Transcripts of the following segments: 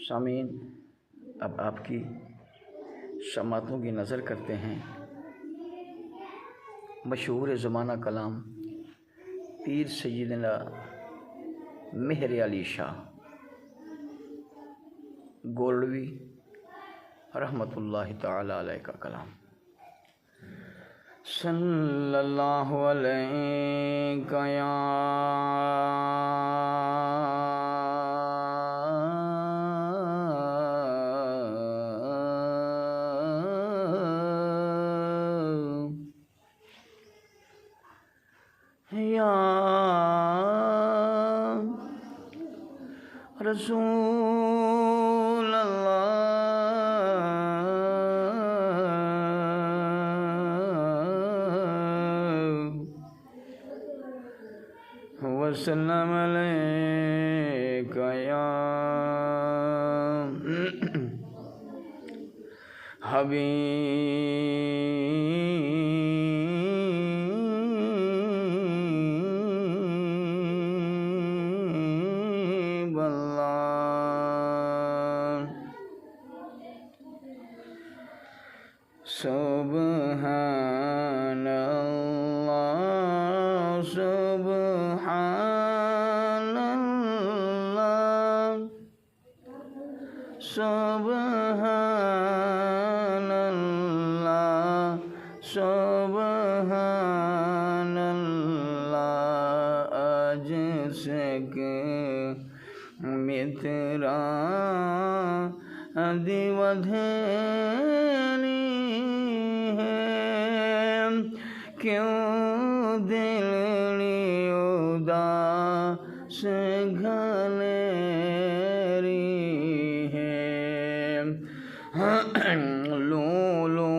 सामीन, अब आपकी समातों की नज़र करते हैं मशहूर ज़माना कलाम पीर सैयदना मेहर अली शाह गोल्डवी रहमतुल्लाहि ताला अलैह का कलाम। सल्लल्लाहु अलैहि या रसूल अल्लाह वसल्लम अलैका या हबीब अल्लाह। सुब्हानल्लाह सुब्हानल्लाह सुब्हानल्लाह सुब्हानल्लाह। आज से मित्रा दिवधेरी है, क्यों दिलनी उदास घनेरी है। लूलू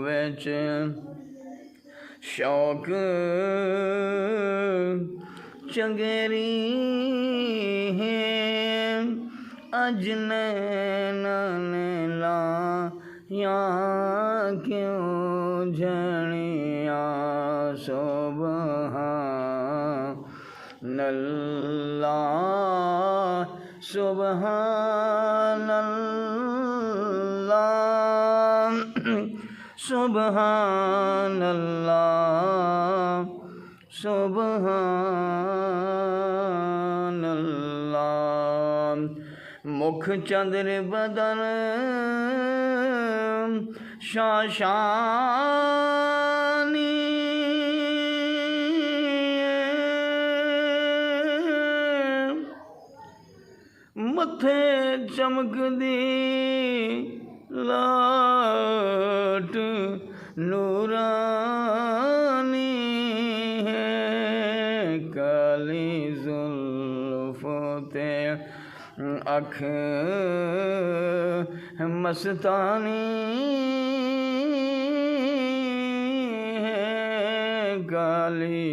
विच शौक चंगेरी है, अजनैना ने लाया क्यों झड़िया। सुब्हानल्लाह सुब्हानल्लाह सुब्हानल्लाह सुब्हानल्लाह। मुख चंद्र बदन शाशानी, मथे चमकदी लाट नूरानी है, काली जुल्फ़ों ते अख मस्तानी है, काली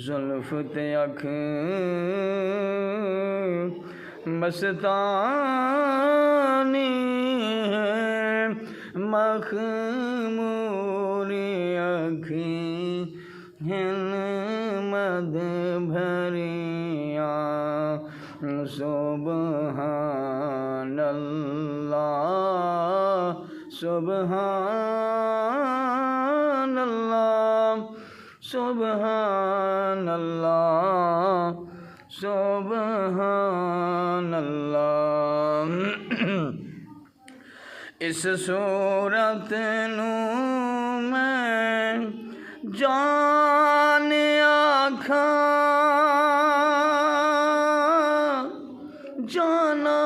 जुल्फ़ ते अख मस्तानी है, मखमूरी अखी मद भरिया। सुब्हानल्लाह सुब्हानल्लाह सुब्हानल्लाह सुब्हानल्लाह। इस सूरत नू मैं जान आखा, जाना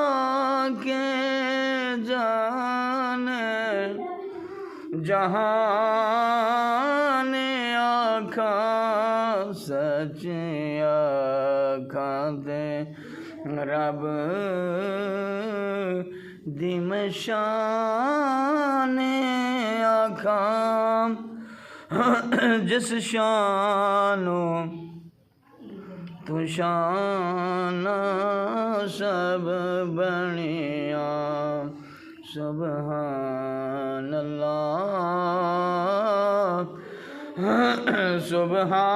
के जाने जहान आखा। सच आखा दे रब दिमशान आखा, जिस शानो तू शान सब बनिया। सुब्हानल्लाह सुब्हानल्लाह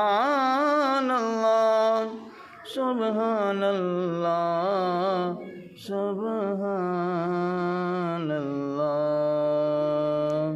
सुबहानल्लाह सुबहानल्लाह।